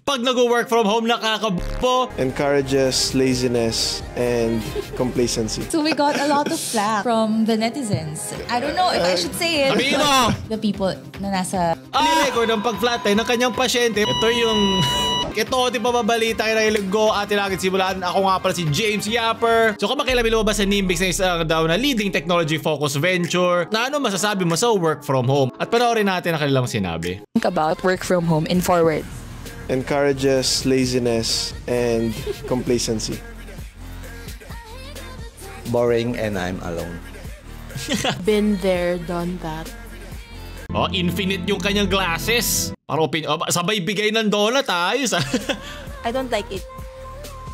Pag nag-work from home, nakakabupo. Encourages laziness and complacency. So we got a lot of flack from the netizens. I don't know if I should say it. Sabihin mo! The people na nasa... Ni-record ang pag-flat ng kanyang pasyente. Ito yung... Ito, di ba mabalita kay Linggo at tinagin simulan. Ako nga pala si James Yapper. So kung makailan lumabas sa Nimbix na isang daw na leading technology-focused venture, na ano masasabi mo sa work from home? At panoorin natin ang kanilang sinabi. Think about work from home in 4 words. Encourages laziness and complacency. Boring and I'm alone. Been there, done that. Oh, infinite yung kanyang glasses. Para sabay bigay ng donut, ayos ah. I don't like it.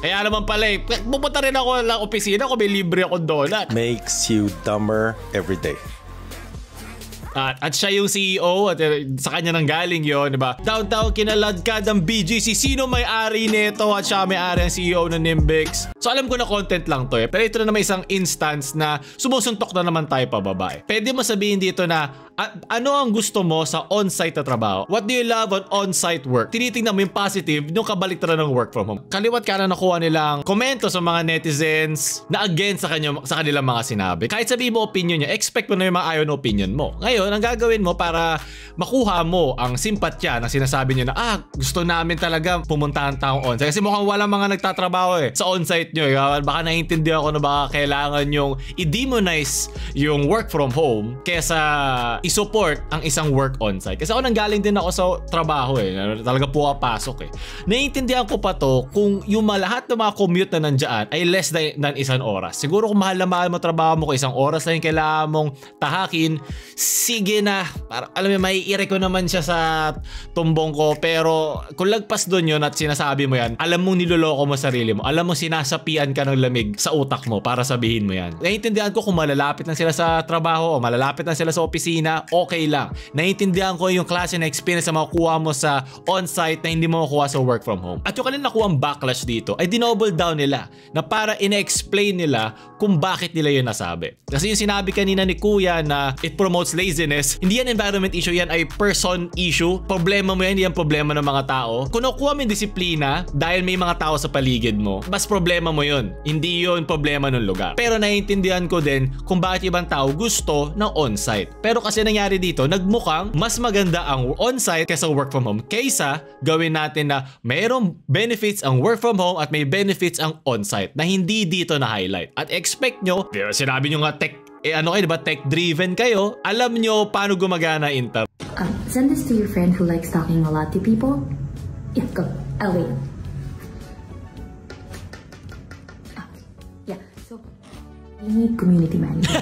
Kaya naman pala eh, pupunta rin ako ng opisina kung may libre akong donut. Makes you dumber every day. At siya yung CEO at sa kanya nang galing yon, di ba? Downtown kinaladkad ang BGC. Sino may-ari nito? At siya may-ari ang CEO ng Nimbix. So alam ko na content lang to eh. Pero ito na naman isang instance na sumusuntok na naman tayo pababa eh. Pwede mo sabihin dito na ano ang gusto mo sa on-site na trabaho? What do you love on on-site work? Tinitingnan mo yung positive nung kabaliktaran ng work from home. Kaliwat ka na nakuha nilang komento sa mga netizens na against sa kanilang mga sinabi. Kahit sabihin mo opinion niya, expect mo na yung mga ayaw na opinion mo. Ngayon, ang gagawin mo para makuha mo ang simpatya na sinasabi niyo na gusto namin talaga pumuntahan taong on-site. Kasi mukhang walang mga nagtatrabaho eh sa on-site nyo. Baka naiintindihan ko na baka kailangan yung i-demonize yung work from home kesa i-support ang isang work on-site. Kasi ako nanggaling din ako sa trabaho eh. Talaga pumapasok eh. Naiintindihan ko pa to kung yung lahat ng mga commute na nandiyan ay less than isang oras. Siguro kung mahal na mahal mo trabaho mo kung isang oras na yung kailangan mong tahakin, sige na. Para, alam mo, maiire ko naman siya sa tumbong ko. Pero kung lagpas doon yun at sinasabi mo yan, alam mong niloloko mo sarili mo. Alam mo sinasapian ka ng lamig sa utak mo para sabihin mo yan. Naiintindihan ko kung malalapit lang sila sa trabaho o malalapit lang sila sa opisina, okay lang. Naiintindihan ko yung klase na experience na makukuha mo sa on-site na hindi mo makukuha sa work from home. At yung kanila nakuha ang backlash dito ay dinoble down nila na para ina-explain nila kung bakit nila yun nasabi. Kasi yung sinabi kanina ni Kuya na it promotes laziness, hindi yan environment issue, yan ay person issue. Problema mo yan, hindi yan problema ng mga tao. Kung nakuha mo yung disiplina dahil may mga tao sa paligid mo, mas problema mo yun. Hindi yun problema ng lugar. Pero naiintindihan ko din kung bakit ibang tao gusto ng on-site. Pero kasi nangyari dito, nagmukhang mas maganda ang on-site kaysa work from home. Kaysa gawin natin na mayroong benefits ang work from home at may benefits ang on-site na hindi dito na highlight. At expect nyo, sinabi nyo nga ano kayo, diba? Tech-driven kayo. Alam nyo paano gumagana internet. Send this to your friend who likes talking a lot to people. Yeah, go. I'll wait. Yeah, so we need community managers.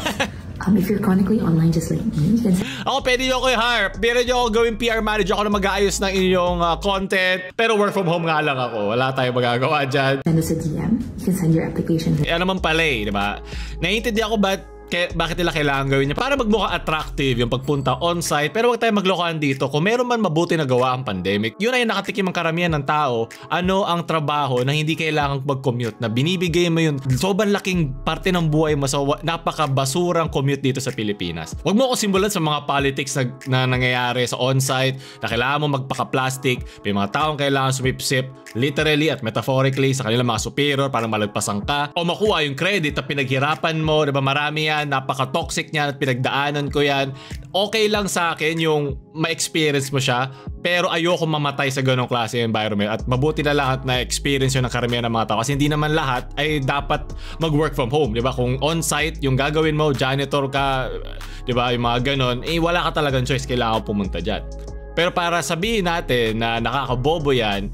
If you're chronically online, just like me, then... Ako, pwede nyo ako i-hire. Pwede nyo ako gawing PR manager ako na mag-aayos ng inyong content. Pero work from home nga lang ako. Wala tayong magagawa dyan. Send us a DM. You can send your application. Ano naman pala eh, diba? Naiintindihan ko bakit nila kailangan gawin niya para magmukha attractive yung pagpunta on-site. Pero wag tayo maglokohan dito. Kung meron man mabuti na gawa ang pandemic, yun ay nakatikim ang karamihan ng tao. Ano ang trabaho na hindi kailangang mag-commute, na binibigay mo yun sobrang laking parte ng buhay mo sa napakabasurang commute dito sa Pilipinas. Wag mo ako simulan sa mga politics na nangyayari sa on-site, na kailangan mo magpaka-plastic, may mga taong kailangan sumipsip literally at metaphorically sa kanilang mga superior para malagpasan ka o makuha yung credit na pinaghirapan mo. Diba, marami yan, napaka-toxic niyan at pinagdaanan ko yan. Okay lang sa akin yung ma-experience mo siya, pero ayoko mamatay sa ganong klase environment. At mabuti na lahat na experience yun ng karamihan ng mga tao, kasi hindi naman lahat ay dapat mag-work from home. Diba? Kung on-site yung gagawin mo, janitor ka, diba, yung mga ganon, wala ka talagang choice, kailangan pumunta dyan. Pero para sabihin natin na nakakabobo yan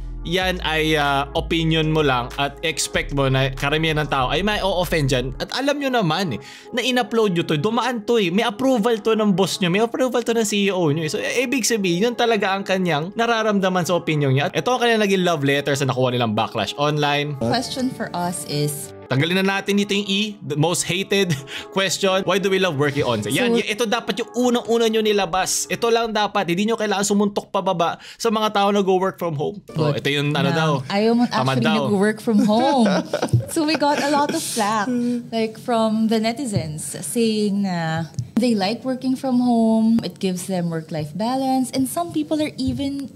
ay opinion mo lang at expect mo na karamihan ng tao ay may o-offend dyan. At alam nyo naman na in-upload nyo to, dumaan to may approval to ng boss nyo, may approval to ng CEO nyo. So ibig sabihin, yun talaga ang kanyang nararamdaman sa opinion niya. At ito ang kanyang naging love letters na nakuha nilang backlash online. Question for us is, tanggalin na natin dito yung the most hated question. Why do we love working on-site? Yan, ito dapat yung unang-una nyo nilabas. Ito lang dapat. Hindi nyo kailangan sumuntok pababa sa mga tao na go work from home. Oh, ito yung ano daw. Ayaw mo actually nag-work from home. So we got a lot of flack like from the netizens saying na they like working from home. It gives them work-life balance. And some people are even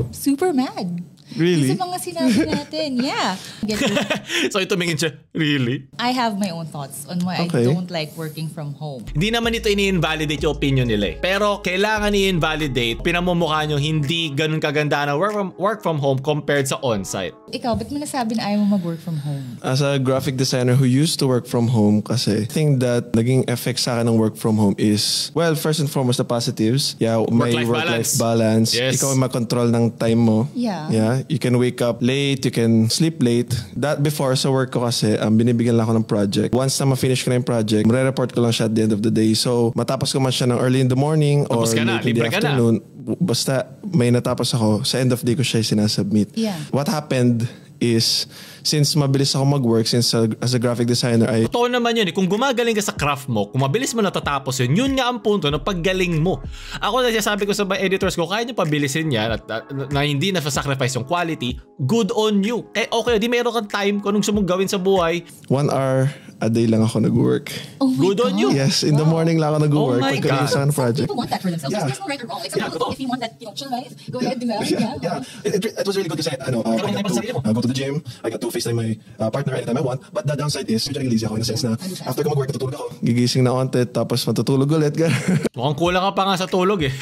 super mad. Really? Sa mga sinabi natin. Yeah. So tumingin siya, really? I have my own thoughts on why Okay. I don't like working from home. Hindi naman ito ini-invalidate yung opinion nila eh. Pero kailangan i-invalidate, pinamumukha nyo hindi ganun kaganda na work from home compared sa on-site. Ikaw, ba't mo nasabi na ayaw mo mag-work from home? As a graphic designer who used to work from home kasi, I think that naging effect sa akin ng work from home is, well, first and foremost, the positives. Yeah, may Work-life work-life balance. Yes. Ikaw ay makontrol ng time mo. Yeah. Yeah, you can wake up late, you can sleep late. That before sa work ko kasi, binibigyan lang ako ng project. Once na ma-finish ko na yung project, re-report ko lang siya at the end of the day. So, matapos ko man siya ng early in the morning or Tapos ka na, late in the libre ka na. afternoon, basta may natapos ako, sa end of day ko siya sinasubmit. Yeah. What happened is, since mabilis ako mag-work, since as a graphic designer, Totoo naman yun eh. Kung gumagaling ka sa craft mo, kung mabilis mo natatapos yun, yun nga ang punto ng paggaling mo. Ako nagsasabi ko sa mga editors ko, kaya nyo pabilisin yan at na hindi na sacrifice yung quality, good on you. Eh okay, di meron kang time kung anong gusto mong gawin sa buhay. 1 hour a day lang ako nag-work. Oh my Good God. on you. Yes, in the morning lang ako nag-work. Oh my Pagkalinis God. ako ng project. People want that for themselves. Yeah. There's no right or wrong. Like, if you want that, chill life, go ahead, do that. Yeah, it was really good kasi I got to go to the gym, I got to FaceTime my partner anytime I want, but the downside is usually lazy ako in the sense na after ko mag-work, natutulog ako. Gigising na onte, tapos matutulog ulit. Mukhang kulang ka pa nga sa tulog eh.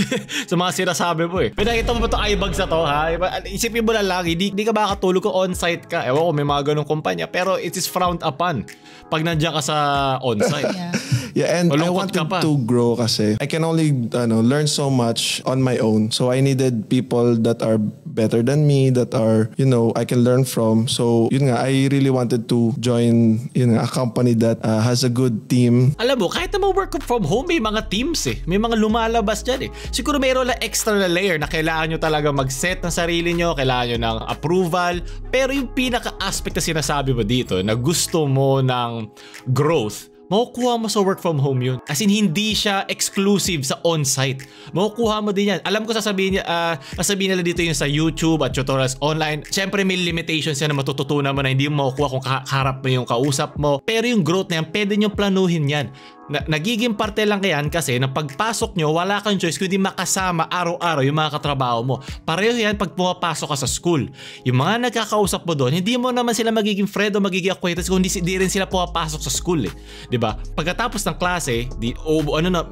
Sa mga sinasabi mo eh. Pinakita mo ba ito eyebags na to ha? Isipin mo na lang, hindi ka makakatulog kung on-site ka. Ewan ko, may mga ganong kumpanya. Pero it is frowned upon pag nandiyan ka sa on-site. Yeah, and I Malungkot ka wanted pa. to grow kasi I can only learn so much on my own. So I needed people that are better than me, that are, I can learn from. So yun nga, I really wanted to join a company that has a good team. Alam mo, kahit na work from home, may mga teams eh. May mga lumalabas dyan eh. Siguro mayroon lang extra na layer na kailangan nyo talaga mag-set ng sarili nyo, kailangan nyo ng approval. Pero yung pinaka-aspect na sinasabi mo dito, na gusto mo ng growth, makukuha mo sa work from home yun. As in, hindi siya exclusive sa on-site. Makukuha mo din yan. Alam ko sasabihin nila dito yung sa YouTube at tutorials online. Siyempre may limitations yan na matututunan mo na hindi mo makukuha kung kaharap mo yung kausap mo. Pero yung growth na yan, pwede nyo planuhin yan. Nagiging parte lang yan kasi na pagpasok nyo, wala kang choice kundi makasama araw-araw yung mga katrabaho mo. Pareho yan pag pumapasok ka sa school. Yung mga nagkakausap mo doon, hindi mo naman sila magiging friend o magiging acquaintance kung di rin sila pumapasok sa school eh. Diba? Pagkatapos ng klase,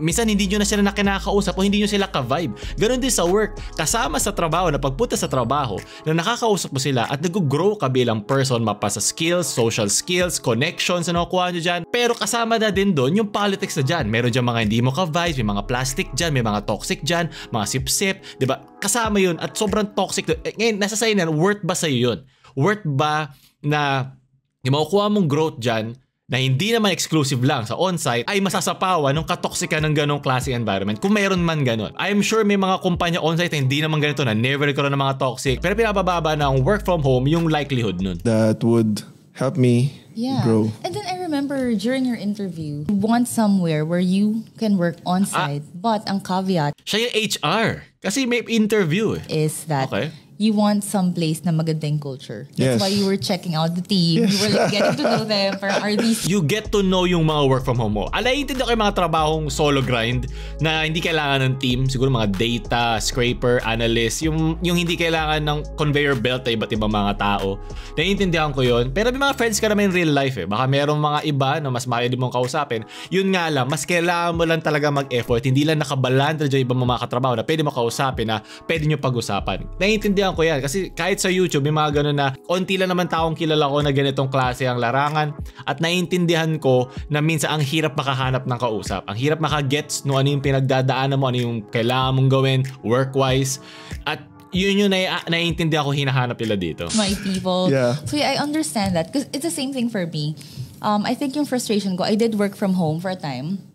minsan hindi nyo na sila kinakausap o hindi nyo sila ka-vibe. Ganon din sa work. Kasama sa trabaho, na pagpunta sa trabaho, na nakakausap mo sila at nag-grow ka bilang person, mapa sa skills, social skills, connections na nakukuha nyo dyan. Pero kasama na din doon yung politics na dyan. Meron dyan mga hindi mo ka-vibes, may mga plastic dyan, may mga toxic dyan, mga sip-sip, diba? Kasama yun at sobrang toxic. Ngayon, nasa sa'yo na, worth ba sa'yo yun? Worth ba na yung makukuha mong growth dyan na hindi naman exclusive lang sa on-site ay masasapawan ng katoksika ng ganong klase environment kung mayroon man ganon. I'm sure may mga kumpanya on-site na hindi naman ganito na never nagkaroon ng mga toxic pero pinabababa na ang work from home yung likelihood nun. That would help me grow. And then I remember during your interview, you want somewhere where you can work on-site, but ang caveat Siya yung HR kasi may interview eh. is that Okay. you want some place na maganda yung culture. That's Yes. why you were checking out the team. You were like getting to know them. Parang are these... You get to know yung mga work from home mo. Naiintindihan ko yung mga trabahong solo grind na hindi kailangan ng team. Siguro mga data, scraper, analyst. Yung hindi kailangan ng conveyor belt na iba't ibang mga tao. Naiintindihan ko yun. Pero may mga friends ka naman in real life eh. Baka merong mga iba na mas maaari mong kausapin. Yun nga lang, mas kailangan mo lang talaga mag-effort. Hindi lang nakabalandra dyan ibang mga katrabaho na pwede mo kausapin na pwede nyo pag-usapan. Naiintindihan ko yan kasi kahit sa YouTube may mga ganun na konti lang naman taong kilala ko na ganitong klase ang larangan at naiintindihan ko na minsan ang hirap makahanap ng kausap. Ang hirap makagets no ano yung pinagdadaanan mo, ano yung kailangan mong gawin work-wise at yun yung naiintindihan ko hinahanap nila dito. My people. Yeah. So yeah, I understand that because it's the same thing for me. I think yung frustration ko, I did work from home for a time.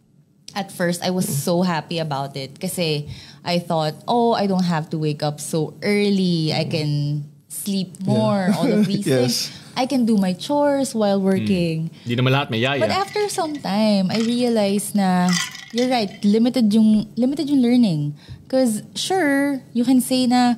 At first, I was so happy about it kasi I thought, I don't have to wake up so early. I can sleep more, all of these things. I can do my chores while working. Hindi naman lahat may yaya. But after some time, I realized na you're right, limited yung learning. Because sure, you can say na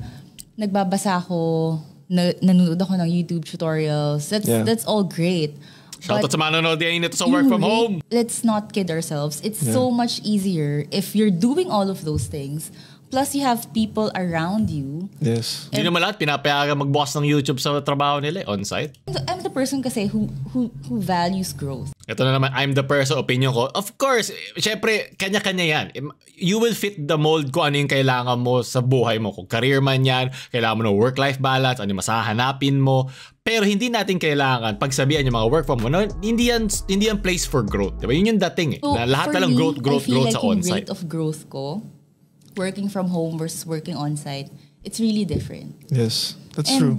nagbabasa ako, nanonood ako ng YouTube tutorials. That's all great. Shoutout sa manonood din ito sa work from home. Let's not kid ourselves. It's so much easier if you're doing all of those things Plus, you have people around you. Yes. Hindi naman lahat pinapayagan magbukas ng YouTube sa trabaho nila on-site. I'm the person kasi who values growth. Ito na naman, I'm the person, opinion ko. Of course, syempre, kanya-kanya yan. You will fit the mold kung ano yung kailangan mo sa buhay mo. Kung career man yan, kailangan mo ng work-life balance, ano yung masahanapin mo. Pero hindi natin kailangan pagsabihan yung mga work from home. No, hindi yan place for growth. Diba? Yun yung dating eh. So, Na lahat for na lang me, growth I feel like sa yung on-site. rate of growth ko, working from home versus working on-site, it's really different. Yes. That's And true.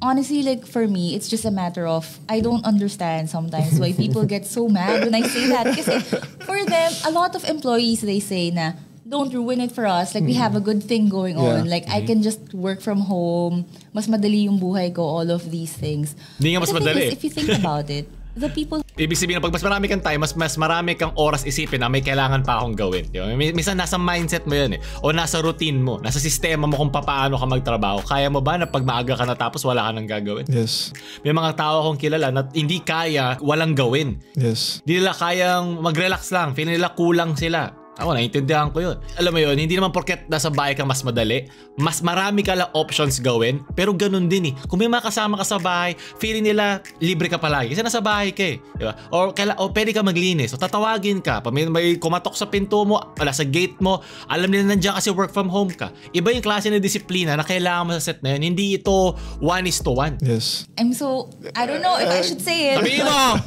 honestly, like for me, it's just a matter of I don't understand sometimes why people get so mad when I say that. Kasi for them, a lot of employees, they say na, don't ruin it for us. Like, we have a good thing going on. Yeah. Like, I can just work from home. Mas madali yung buhay ko, all of these things. Hindi nga mas But the thing madali. is, if you think about it, the people Ibig sabihin, pag mas marami kang time, mas marami kang oras isipin na may kailangan pa akong gawin. Diba? Minsan nasa mindset mo yun eh. O nasa routine mo, nasa sistema mo kung paano ka magtrabaho. Kaya mo ba na pag maaga ka natapos, wala ka nang gagawin? Yes. May mga tao akong kilala na hindi kaya walang gawin. Yes. Hindi nila kayang mag-relax lang. Feeling nila kulang sila. Ako, naiintindihan ko yun. Alam mo yun, hindi naman porket nasa bahay ka mas madali. Mas marami ka lang options gawin. Pero ganun din eh. Kung may mga kasama ka sa bahay, feeling nila libre ka palagi. Kasi nasa bahay ka eh. Diba? O pwede ka maglinis. O tatawagin ka. Pag may kumatok sa pinto mo, wala sa gate mo, alam nila nandiyan kasi work from home ka. Iba yung klase ng disiplina na kailangan mo sa set na yun. Hindi ito 1:1. Yes. I don't know if I should say it. Sabihin mo!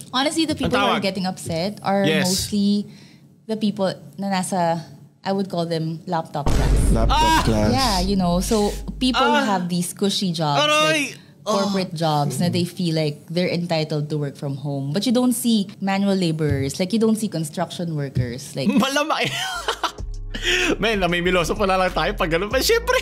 Honestly, the people who are getting upset are Yes. mostly the people na nasa, I would call them laptop class. Laptop class. Yeah, you know, so people who have these cushy jobs, Aray! like corporate jobs, na they feel like they're entitled to work from home. But you don't see manual laborers, like you don't see construction workers. Like, Malamang. Men, namimiloso pala lang tayo pag gano'n. But syempre,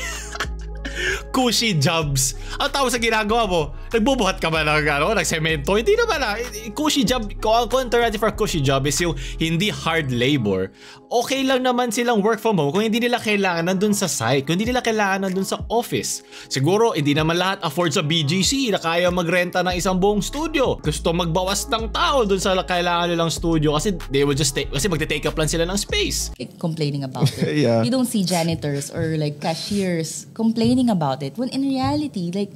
cushy jobs. Ang tawag sa ginagawa mo, nagbubuhat ka ba ng semento? Hindi naman na. Cushy job, kung alternative for cushy job is yung hindi hard labor, okay lang naman silang work from home kung hindi nila kailangan nandun sa site, kung hindi nila kailangan nandun sa office. Siguro, hindi naman lahat afford sa BGC na kaya magrenta ng isang buong studio. Gusto magbawas ng tao dun sa kailangan nilang studio kasi they will just kasi magte-take up lang sila ng space. complaining about it. Yeah. You don't see janitors or like cashiers complaining about it. When in reality, like,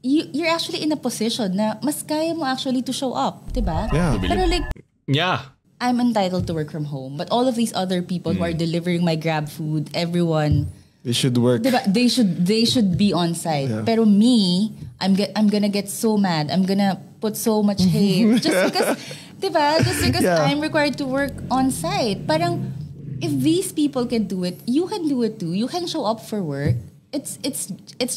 you're actually in a position na mas kaya mo actually to show up, diba? Yeah. Pero like, Yeah. I'm entitled to work from home, but all of these other people who are delivering my Grab food, everyone, They should work. diba, they should be on site. Yeah. Pero me, I'm gonna get so mad. I'm gonna put so much hate just because, diba? Just because Yeah. I'm required to work on site. Parang, if these people can do it, you can do it too. You can show up for work. It's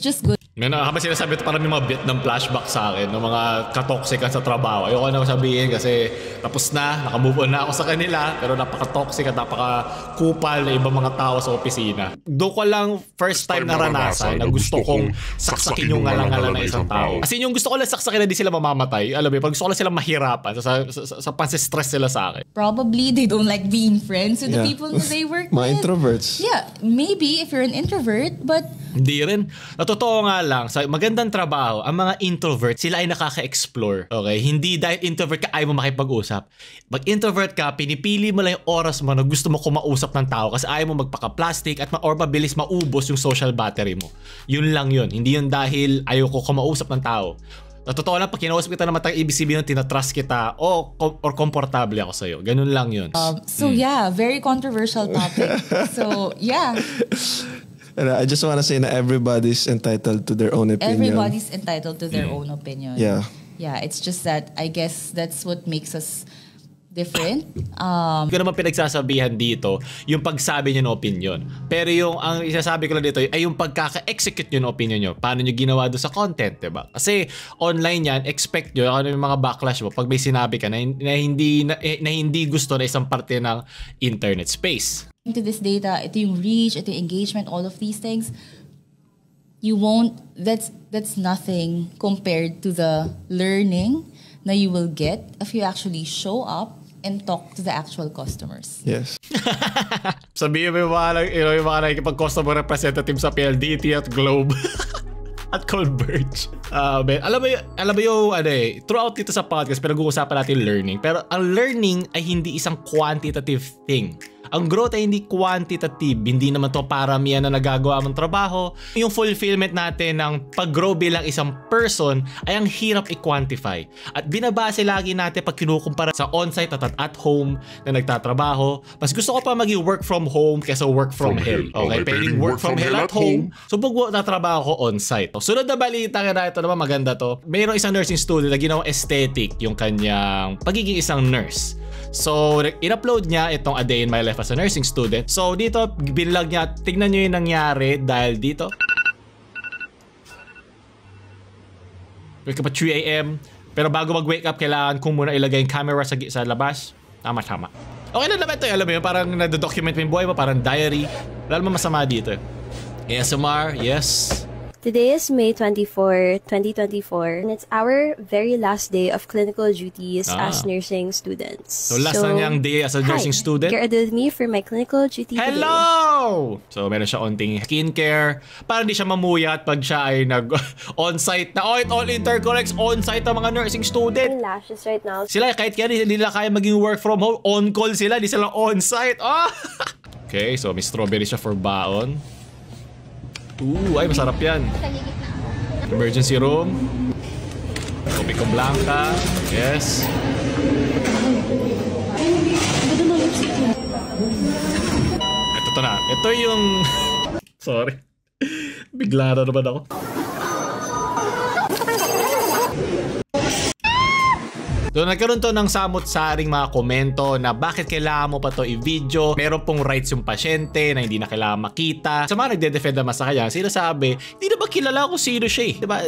just good. May habang sinasabi ito, parang may mga bit ng flashback sa akin ng mga katoxican sa trabaho. Ayoko na sabihin kasi tapos na, nakamove on na ako sa kanila, pero napaka-toxic at napaka-kupal na ibang mga tao sa opisina. Doon ko lang first time naranasan na gusto kong saksakin yung ngalangalan ng isang tao. As in, yung gusto ko lang saksakin na di sila mamamatay. Alam mo, pag gusto ko lang sila mahirapan sa pansi-stress sila sa akin. Probably they don't like being friends with the Yeah. people that they work Mga with. introverts. Yeah, maybe if you're an introvert, but Hindi rin. Natotoo nga lang, sa magandang trabaho, ang mga introvert, sila ay nakaka-explore. Okay? Hindi dahil introvert ka, ayaw mo makipag-usap. Pag introvert ka, pinipili mo lang yung oras mo na gusto mo kumausap ng tao kasi ayaw mo magpaka-plastic at or mabilis maubos yung social battery mo. Yun lang yun. Hindi yun dahil ayaw ko kumausap ng tao. Natotoo lang, pag kinausap kita naman, ibig sabihin tinatrust kita or komportable ako sa'yo. Ganun lang yun. so yeah, very controversial topic. So yeah, And I just want to say that everybody's entitled to their own opinion. everybody's entitled to their own opinion. Yeah. Yeah, it's just that I guess that's what makes us different. Hindi ko naman pinagsasabihan dito yung pagsabi nyo ng opinion. Pero yung ang isasabi ko lang dito ay yung pagkaka-execute nyo ng opinion nyo. Paano nyo ginawa doon sa content, diba? Kasi online yan, expect nyo ano yung mga backlash mo pag may sinabi ka na hindi gusto na isang parte ng internet space. To this data, ito yung reach, ito yung engagement, all of these things, you won't, that's nothing compared to the learning na you will get if you actually show up and talk to the actual customers. Yes. Sabihin mo yung mga nakikipag-customer representative sa PLDT at Globe. At Colbert. Alam mo yung throughout dito sa podcast, pinag-uusapan natin learning. Pero ang learning ay hindi isang quantitative thing. Ang growth ay hindi quantitative, hindi naman to paramihan na nagagawa mong trabaho. Yung fulfillment natin ng pag-grow bilang isang person ay ang hirap i-quantify. At binabase lagi natin pag kinukumpara sa on-site at at home na nagtatrabaho. Mas gusto ko pa maging work from home kaysa work from hell. Okay, pwedeng work from hell at home. So pag natrabaho ko on-site. Sunod na balita ka na, ito naman maganda to. Mayroong isang nursing student na ginawang aesthetic yung kanyang pagiging isang nurse. So, in-upload niya itong A Day in My Life as a Nursing Student. So, dito, binlog niya. Tignan nyo yung nangyari dahil dito. Wake up at 3 a.m. Pero bago mag-wake up, kailangan kong muna ilagay yung camera sa labas. Tama. Okay na naman ito. Alam mo yun, parang nado-document mo yung buhay mo, parang diary. Wala naman masama dito. ASMR, yes. Today is May 24, 2024, and it's our very last day of clinical duties as nursing students. So last na niyang day as a nursing student? Get ready with me for my clinical duty Hello! Today. So meron siya onting skincare para hindi siya mamuyat pag siya ay nag-on-site na. Oh, it all interconnects on-site ang mga nursing student. Lashes right now. Sila kahit kaya hindi nila kaya maging work from home, on-call sila, hindi sila on-site. Oh! Okay, so may strawberry siya for baon. Ay masarap yan. Emergency room. Copico Blanca. Yes. Ito na. Ito yung... Sorry. Bigla na naman ako. So nagkaroon to ng samot-saring mga komento na bakit kailangan mo pa to i-video. Meron pong rights yung pasyente na hindi na kailangan makita. Sa mga nagde-defend naman sa kanya, sinasabi, hindi na ba kilala kung sino siya eh? Diba?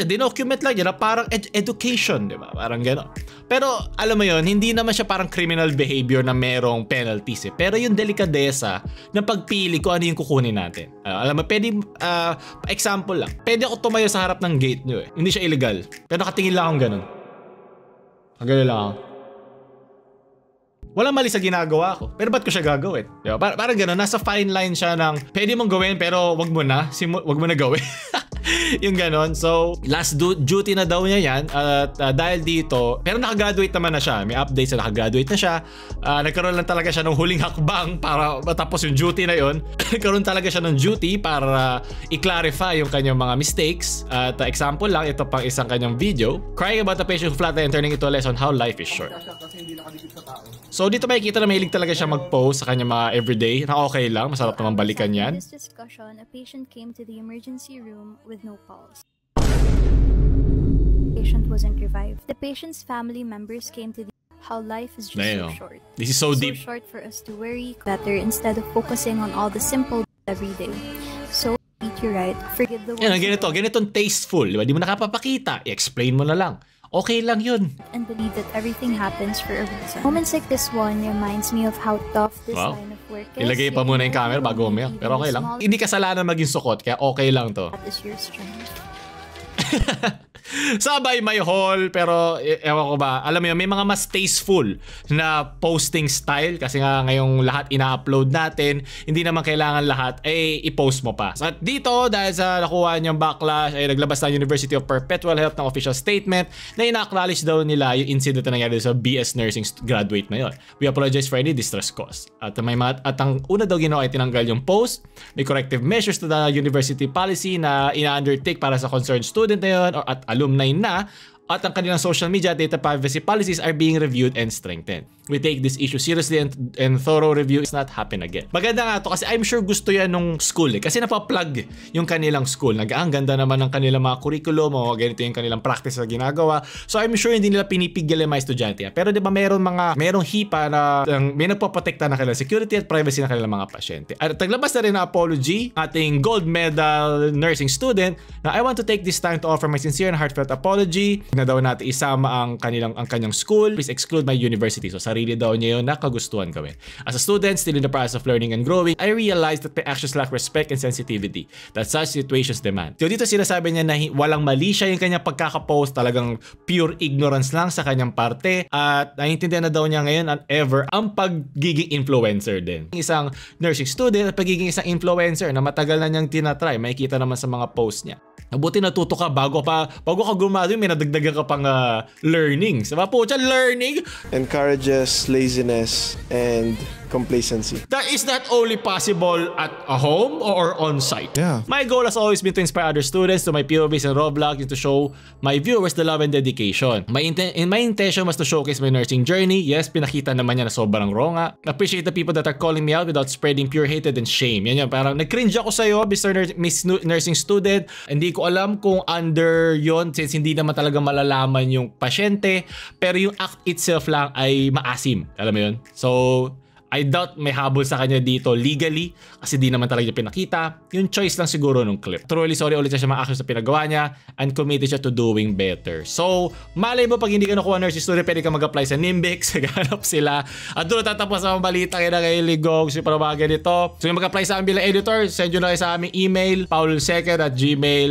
Dinocument lang niya na parang education, diba? Parang gano'n. Pero alam mo yon, hindi naman siya parang criminal behavior na merong penalties eh. Pero yung delikadesa ng pagpili kung ano yung kukunin natin. Alam mo, pwede, example lang. Pwede ako tumayo sa harap ng gate nyo eh. Hindi siya illegal. Pero nakatingin lang akong gano'n. Hanggang lang ako. Walang mali sa ginagawa ko. Pero ba't ko siya gagawin? Diba? Parang gano'n, nasa fine line siya ng pwede mong gawin pero wag mo na. Wag mo na gawin. Yung ganon. So, last duty na daw niya yan. At dahil dito, pero nakagraduate naman na siya. May updates na nakagraduate na siya. Nagkaroon lang talaga siya ng huling hakbang para matapos yung duty na yon. Nagkaroon talaga siya ng duty para i-clarify yung kanyang mga mistakes. At example lang, ito pang isang kanyang video. Crying about a patient who flatlined and turning into a lesson how life is short. So, dito makikita na mahilig talaga siya mag-post sa kanyang mga everyday na okay lang. Masarap naman balikan yan. In this discussion, a patient came to the emergency room with no pulse. The patient wasn't revived. The patient's family members came to the how life is just so short. This is so deep. So short for us to worry better instead of focusing on all the simple every day. So eat you right. Forgive the ones. Ganitong tasteful, di ba? Di mo nakapapakita. I-explain mo na lang. Okay lang yun. And believe that everything happens for a reason. Moments like this one reminds me of how tough this line of work is. Ilagay pa muna yung camera bago umiyak. Pero okay lang. Hindi kasalanan maging sukot, kaya okay lang to. That is your strength. Sabay may haul, pero ewan ko ba, alam mo yun, may mga mas tasteful na posting style kasi nga ngayong lahat ina-upload natin, hindi naman kailangan lahat ay i-post mo pa. At dito, dahil sa nakuha niyang backlash, ay naglabas na University of Perpetual Health ng official statement na ina-acknowledge daw nila yung incident na nangyari sa BS Nursing graduate na yun. We apologize for any distress caused. At ang una daw ginawa ay tinanggal yung post, may corrective measures to the university policy na ina-undertake para sa concerned student na yun at alumni na, at ang kanilang social media data privacy policies are being reviewed and strengthened. We take this issue seriously and thorough review is not happen again. Maganda nga to kasi I'm sure gusto yan nung school eh. Kasi napaplug yung kanilang school. Ang ganda naman ng kanilang mga curriculum o ganito yung kanilang practice na ginagawa. So I'm sure hindi nila pinipigil yung mga estudyante. Pero di ba merong HIPAA na may nagpoprotekta na kanilang security at privacy na kanilang mga pasyente. At naglabas na rin na apology ating gold medal nursing student na I want to take this time to offer my sincere and heartfelt apology na daw natin isama ang kanyang school. Please exclude my university. So sarili daw niya yun na kagustuhan gawin. As a student still in the process of learning and growing, I realized that my actions lack respect and sensitivity that such situations demand. So dito sinasabi niya na walang mali siya yung kanyang pagkakapost, talagang pure ignorance lang sa kanyang parte at naiintindihan na daw niya ngayon and ever ang pagiging influencer din. Isang nursing student at pagiging isang influencer na matagal na niyang tinatry, makikita naman sa mga post niya. Mabuti natuto ka bago ka gumado, may nadagdagan ka pang learnings. Diba po siya, learning? Encourages laziness and complacency. That is not only possible at a home or on-site. Yeah. My goal has always been to inspire other students to my POVs and Roblox and to show my viewers the love and dedication. My intention was to showcase my nursing journey. Yes, pinakita naman niya na sobrang raw nga. Appreciate the people that are calling me out without spreading pure hatred and shame. Yan, parang nag-cringe ako sa'yo, Miss Nursing Student. Hindi ko alam kung under yon since hindi naman talaga malalaman yung pasyente, pero yung act itself lang ay maasim. Alam mo yun? So, I doubt may habol sa kanya dito legally kasi di naman talaga niya pinakita. Yung choice lang siguro nung clip. Truly sorry ulit siya sa mga actions na pinagawa niya and committed siya to doing better. So, malay mo pag hindi ka nakuha nursing student, pwede ka mag-apply sa NIMBIX, naghanap sila. At doon tatapos ang balita kaya na kay Ligong, si Parabagan nito. So, yung mag-apply sa aming bilang editor, send nyo na kayo sa aming email, paulsecond@gmail.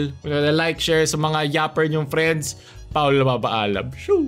Like, share sa mga yapper nyong friends, Paul na mapaalam. Shoo!